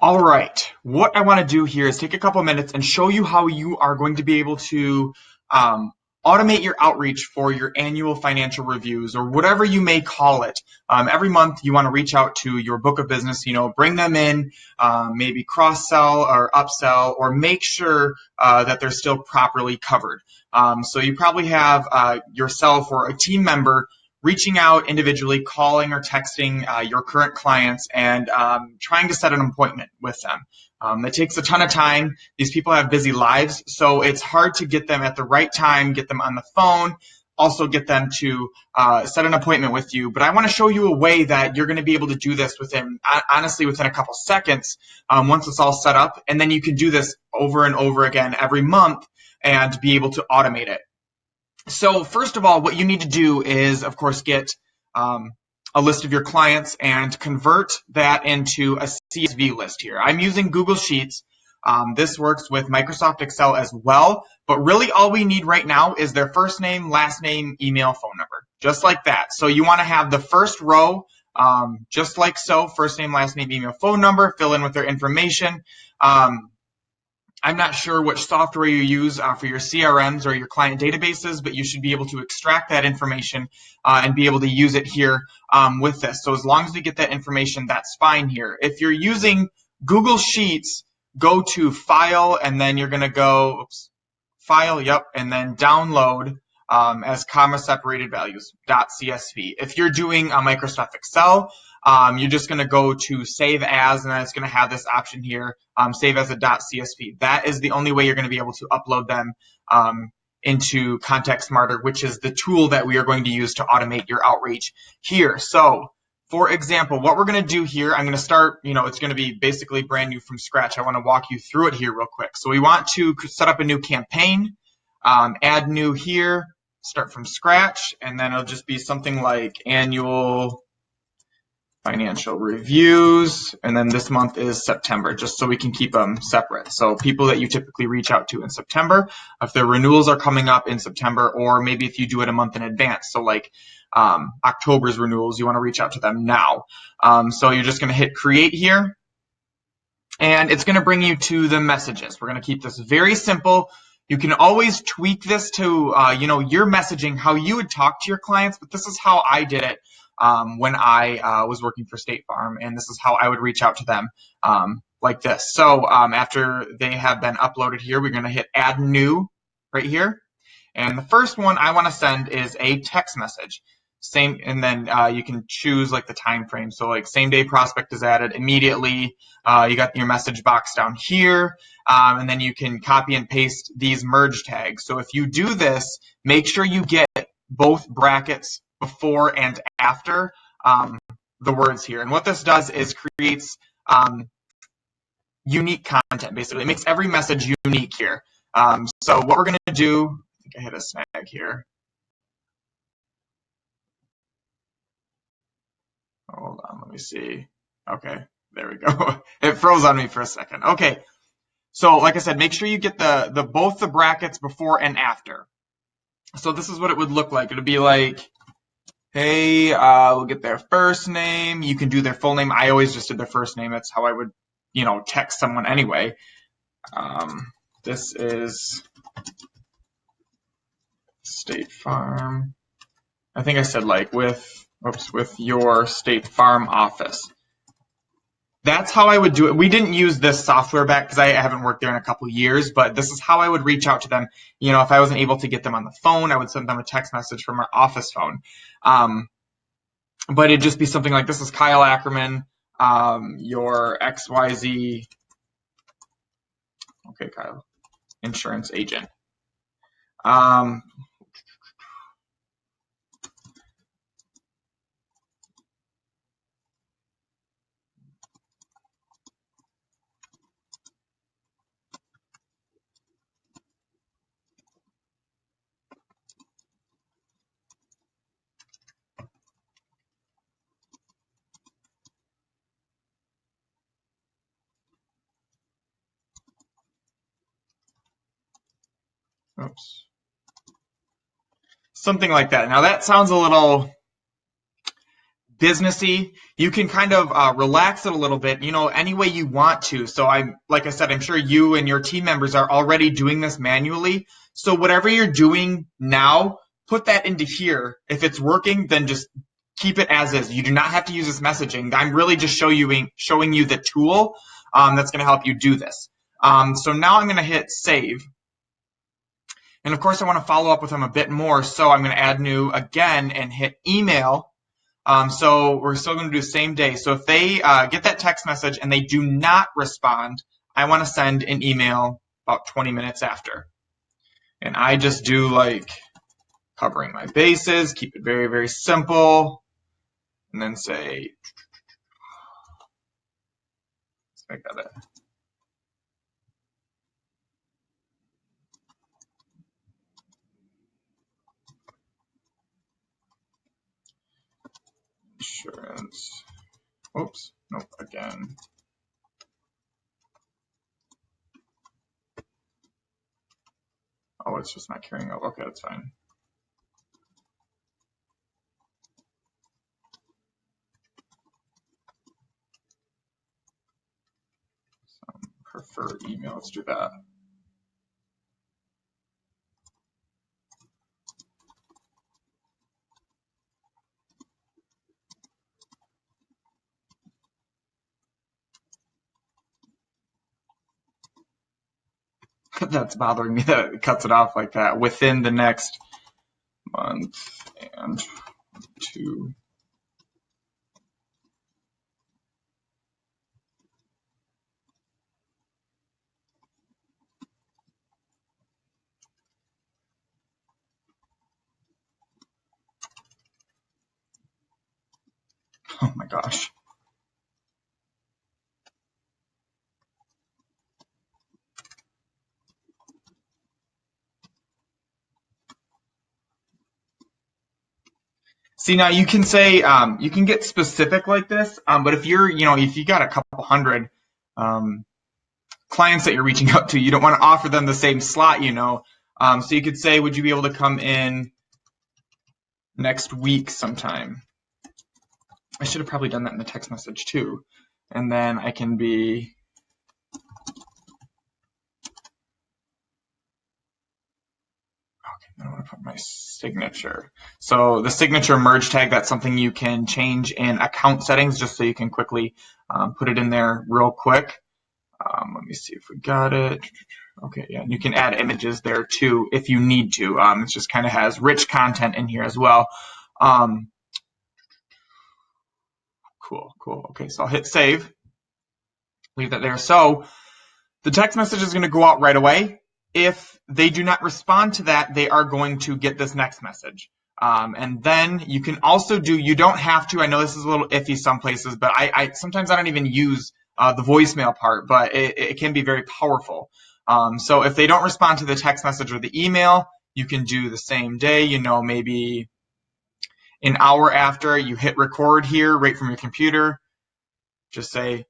All right, what I want to do here is take a couple minutes and show you how you are going to be able to automate your outreach for your annual financial reviews or whatever you may call it. Every month you want to reach out to your book of business, bring them in, maybe cross-sell or upsell, or make sure that they're still properly covered. So you probably have yourself or a team member reaching out individually, calling or texting your current clients and trying to set an appointment with them. It takes a ton of time. These people have busy lives, so it's hard to get them at the right time, get them on the phone, also get them to set an appointment with you. But I want to show you a way that you're going to be able to do this honestly, within a couple seconds once it's all set up. And then you can do this over and over again every month and be able to automate it. So first of all, what you need to do is, of course, get a list of your clients and convert that into a CSV list here. I'm using Google Sheets. This works with Microsoft Excel as well, but really all we need right now is their first name, last name, email, phone number, just like that. So you want to have the first row, just like so, first name, last name, email, phone number, fill in with their information. I'm not sure which software you use for your CRMs or your client databases, but you should be able to extract that information and be able to use it here with this. So as long as we get that information, that's fine here. If you're using Google Sheets, go to File, and then you're going to go, File, and then Download as comma-separated values, .csv. If you're doing Microsoft Excel, you're just going to go to Save As, and then it's going to have this option here, Save as a .csv. That is the only way you're going to be able to upload them into ContactSmarter, which is the tool that we are going to use to automate your outreach here. So, for example, what we're going to do here, I'm going to start, it's going to be basically brand new from scratch. I want to walk you through it here real quick. So we want to set up a new campaign, add new here, start from scratch, and then it'll just be something like annual financial reviews, and then this month is September, just so we can keep them separate. So people that you typically reach out to in September, if their renewals are coming up in September, or maybe if you do it a month in advance, so like October's renewals, you want to reach out to them now. So you're just going to hit create here, and it's going to bring you to the messages. We're going to keep this very simple. You can always tweak this to your messaging, how you would talk to your clients, but this is how I did it when I was working for State Farm, and this is how I would reach out to them like this. So after they have been uploaded here, we're going to hit add new right here, and the first one I want to send is a text message. Same, and then you can choose like the time frame. So like same day prospect is added immediately. You got your message box down here, and then you can copy and paste these merge tags. So if you do this, make sure you get both brackets before and after the words here. And what this does is creates unique content, basically. It makes every message unique here. So what we're going to do, I think I hit a snag here. Hold on, let me see. Okay, there we go. It froze on me for a second. Okay, so like I said, make sure you get both the brackets before and after. So this is what it would look like. It would be like, hey, we'll get their first name. You can do their full name. I always just did their first name. That's how I would, text someone anyway. This is State Farm. I think I said like with your State Farm office. That's how I would do it. We didn't use this software back because I haven't worked there in a couple of years, but this is how I would reach out to them. If I wasn't able to get them on the phone, I would send them a text message from our office phone. But it'd just be something like, this is Kyle Ackerman, your XYZ, okay, Kyle, insurance agent. Oops. Something like that. Now that sounds a little businessy. You can kind of relax it a little bit, any way you want to. So like I said, I'm sure you and your team members are already doing this manually. So whatever you're doing now, put that into here. If it's working, then just keep it as is. You do not have to use this messaging. I'm really just showing you the tool that's going to help you do this. So now I'm going to hit save. And of course, I want to follow up with them a bit more. So I'm going to add new again and hit email. So we're still going to do same day. So if they get that text message and they do not respond, I want to send an email about 20 minutes after. And I just do like covering my bases, keep it very, very simple, and then say, I got it. Insurance. Oops, nope, again. Oh, it's just not carrying over. Okay, that's fine. Prefer email. Let's do that. That's bothering me that it cuts it off like that. Within the next month and 2. Oh my gosh. See, now you can say, you can get specific like this, but if if you got a couple hundred clients that you're reaching out to, you don't want to offer them the same slot, So you could say, would you be able to come in next week sometime? I should have probably done that in the text message too. And then I can be, I want to put my signature. So the signature merge tag, that's something you can change in account settings just so you can quickly put it in there real quick. Let me see if we got it. Okay, yeah, you can add images there too if you need to. It just kind of has rich content in here as well. Cool. Okay, so I'll hit save. Leave that there. So the text message is going to go out right away. If they do not respond to that, they are going to get this next message. And then you can also you don't have to, I know this is a little iffy some places, but sometimes I don't even use the voicemail part, but it can be very powerful. So if they don't respond to the text message or the email, you can do the same day, maybe an hour after. You hit record here right from your computer. Just say,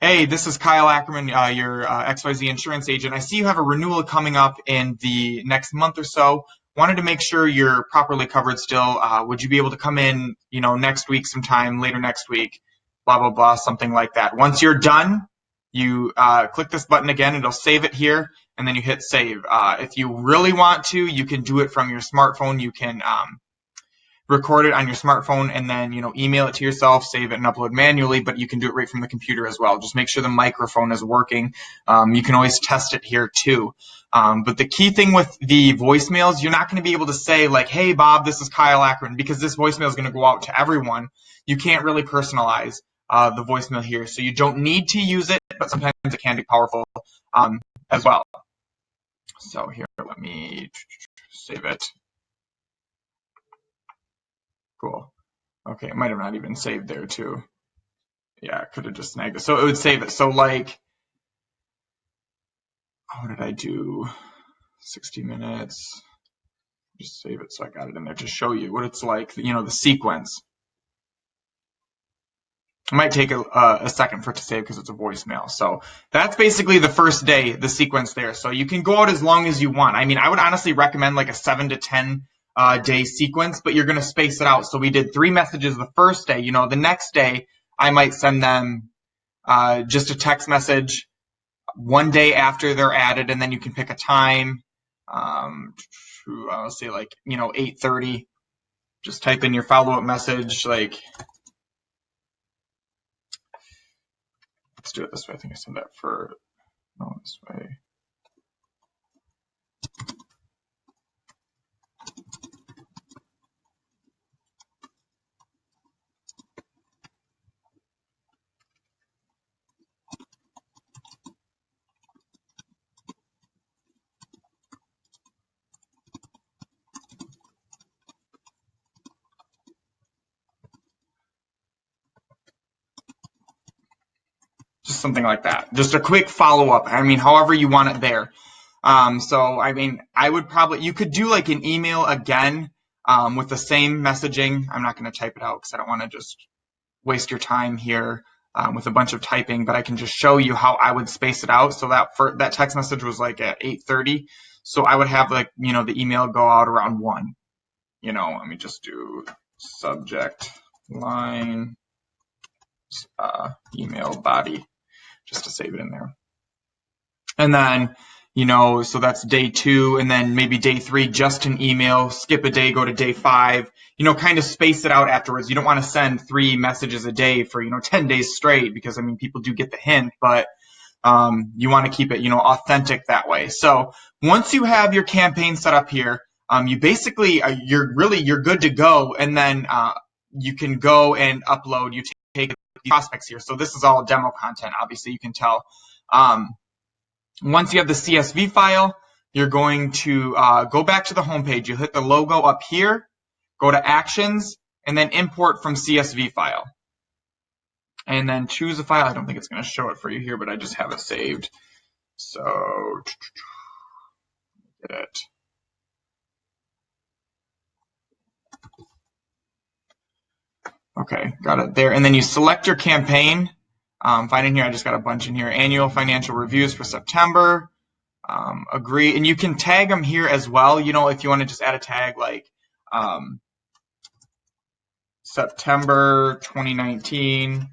hey, this is Kyle Ackerman, your XYZ insurance agent. I see you have a renewal coming up in the next month or so. Wanted to make sure you're properly covered still. Would you be able to come in, next week sometime, later next week, blah, blah, blah, something like that. Once you're done, you click this button again. It'll save it here, and then you hit save. If you really want to, you can do it from your smartphone. You can record it on your smartphone and then email it to yourself, save it and upload manually, but you can do it right from the computer as well. Just make sure the microphone is working. You can always test it here too. But the key thing with the voicemails, you're not going to be able to say like, hey Bob, this is Kyle Ackerman, because this voicemail is going to go out to everyone. You can't really personalize the voicemail here, so you don't need to use it, but sometimes it can be powerful as well. So here, let me save it. Cool. Okay, it might have not even saved there too. Yeah, I could have just snagged it. So it would save it. So like, what did I do? 60 minutes. Just save it so I got it in there to show you what it's like, the sequence. It might take a second for it to save because it's a voicemail. So that's basically the first day, the sequence there. So you can go out as long as you want. I mean, I would honestly recommend like a 7 to 10 day sequence, but you're going to space it out. So we did 3 messages the first day. The next day I might send them just a text message one day after they're added, and then you can pick a time. I'll say 8:30. Just type in your follow-up message. Let's do it this way. I think I said that this way. Just something like that. Just a quick follow-up. However you want it there. You could do like an email again with the same messaging. I'm not going to type it out because I don't want to just waste your time here with a bunch of typing, but I can just show you how I would space it out. So that text message was like at 8:30. So I would have the email go out around 1. Let me just do subject line email body just to save it in there. And then, so that's day 2, and then maybe day 3, just an email, skip a day, go to day 5, kind of space it out afterwards. You don't want to send 3 messages a day for, 10 days straight, because people do get the hint, but you want to keep it, authentic that way. So once you have your campaign set up here, you basically, you're good to go. And then you can go and upload, you take the prospects here. So this is all demo content, obviously, you can tell. Once you have the CSV file, you're going to go back to the home page. You hit the logo up here, go to Actions, and then Import from CSV file. And then choose a file. I don't think it's going to show it for you here, but I just have it saved. So, get it. Okay, got it there. And then you select your campaign. Find in here, I just got a bunch in here. Annual financial reviews for September. Agree. And you can tag them here as well. If you want to just add a tag like September 2019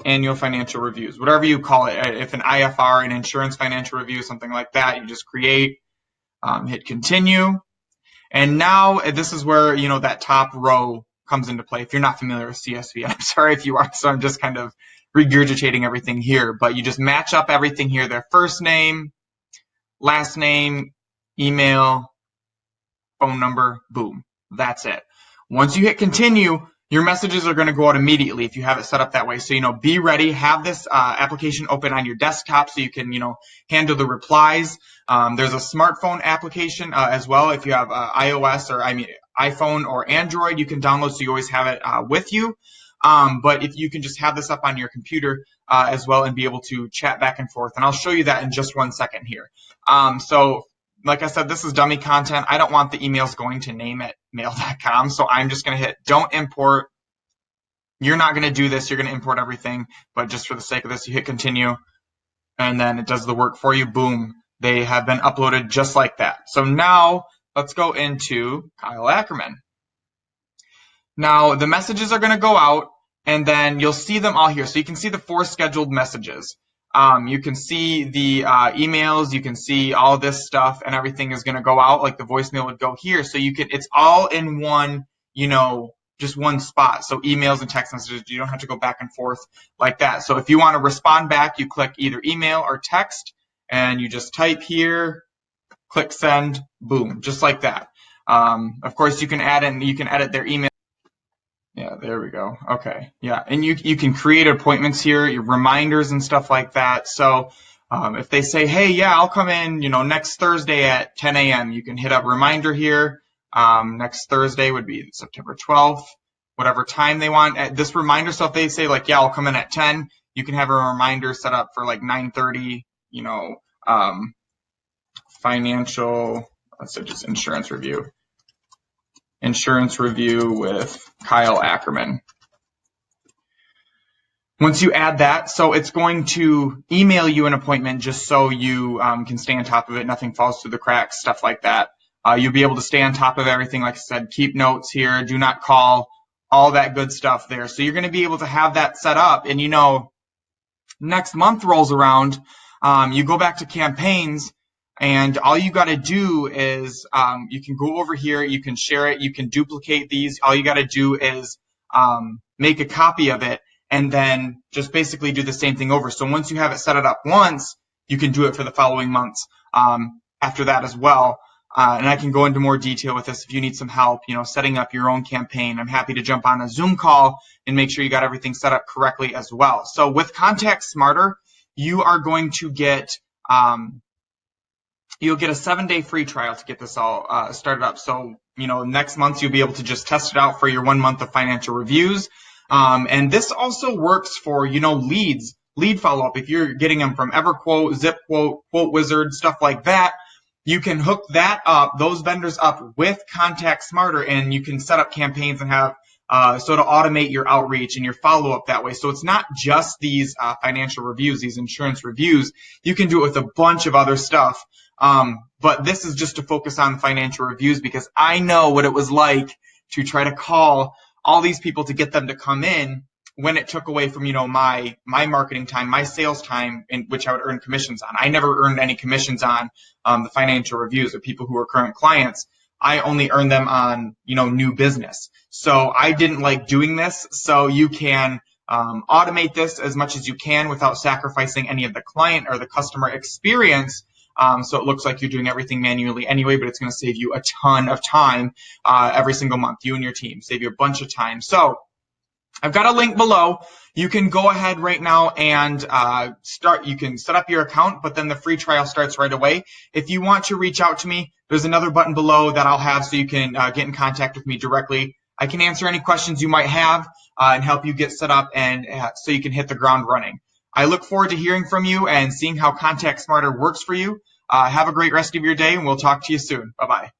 annual financial reviews, whatever you call it. If an IFR, an insurance financial review, something like that, you just create, hit continue. And now this is where, that top row comes into play. If you're not familiar with CSV, I'm sorry if you are, so I'm just kind of regurgitating everything here, but you just match up everything here, their first name, last name, email, phone number, boom, that's it. Once you hit continue, your messages are going to go out immediately if you have it set up that way. So, be ready, have this application open on your desktop so you can, handle the replies. There's a smartphone application as well. If you have iOS or iPhone or Android, you can download so you always have it with you. But if you can just have this up on your computer as well and be able to chat back and forth. And I'll show you that in just 1 second here. So like I said, this is dummy content. I don't want the emails going to name@mail.com. So I'm just going to hit don't import. You're not going to do this. You're going to import everything. But just for the sake of this, you hit continue. And then it does the work for you. Boom. They have been uploaded just like that. So now let's go into Kyle Ackerman. Now the messages are going to go out, and then you'll see them all here. So you can see the 4 scheduled messages. You can see the emails. You can see all this stuff, and everything is going to go out like the voicemail would go here. So it's all in one, just one spot. So emails and text messages, you don't have to go back and forth like that. So if you want to respond back, you click either email or text, and you just type here, click send, boom, just like that. Of course, you can edit their email. Yeah, there we go. Okay. Yeah. And you can create appointments here, your reminders and stuff like that. So if they say, hey, yeah, I'll come in, next Thursday at 10 a.m., you can hit a reminder here. Next Thursday would be September 12th, whatever time they want. This reminder, so if they say yeah, I'll come in at 10, you can have a reminder set up for 9:30, financial, let's say just insurance review with Kyle Ackerman. Once you add that, so it's going to email you an appointment just so you can stay on top of it, nothing falls through the cracks, stuff like that. You'll be able to stay on top of everything. Like I said, keep notes here, do not call, all that good stuff there. So you're going to be able to have that set up. And next month rolls around, you go back to campaigns, and all you got to do is you can go over here, you can share it, you can duplicate these. All you got to do is make a copy of it, and then just basically do the same thing over. So once you have it set it up once, you can do it for the following months after that as well. And I can go into more detail with this if you need some help, setting up your own campaign. I'm happy to jump on a Zoom call and make sure you got everything set up correctly as well. So with ContactSmarter, you are going to get you'll get a 7-day free trial to get this all started up. So next month you'll be able to just test it out for your 1 month of financial reviews. And this also works for leads, lead follow-up. If you're getting them from EverQuote, ZipQuote, Quote Wizard, stuff like that, you can hook those vendors up with ContactSmarter, and you can set up campaigns and have so to automate your outreach and your follow-up that way. So it's not just these financial reviews, these insurance reviews. You can do it with a bunch of other stuff. But this is just to focus on financial reviews, because I know what it was like to try to call all these people to get them to come in when it took away from my marketing time, my sales time, in which I would earn commissions on. I never earned any commissions on the financial reviews of people who are current clients. I only earned them on new business. So I didn't like doing this. So you can automate this as much as you can without sacrificing any of the client or the customer experience. So it looks like you're doing everything manually anyway, but it's going to save you a ton of time every single month. You and your team save you a bunch of time. So I've got a link below. You can go ahead right now and you can set up your account, but then the free trial starts right away. If you want to reach out to me, there's another button below that I'll have so you can get in contact with me directly. I can answer any questions you might have and help you get set up and so you can hit the ground running. I look forward to hearing from you and seeing how ContactSmarter works for you. Have a great rest of your day, and we'll talk to you soon. Bye-bye.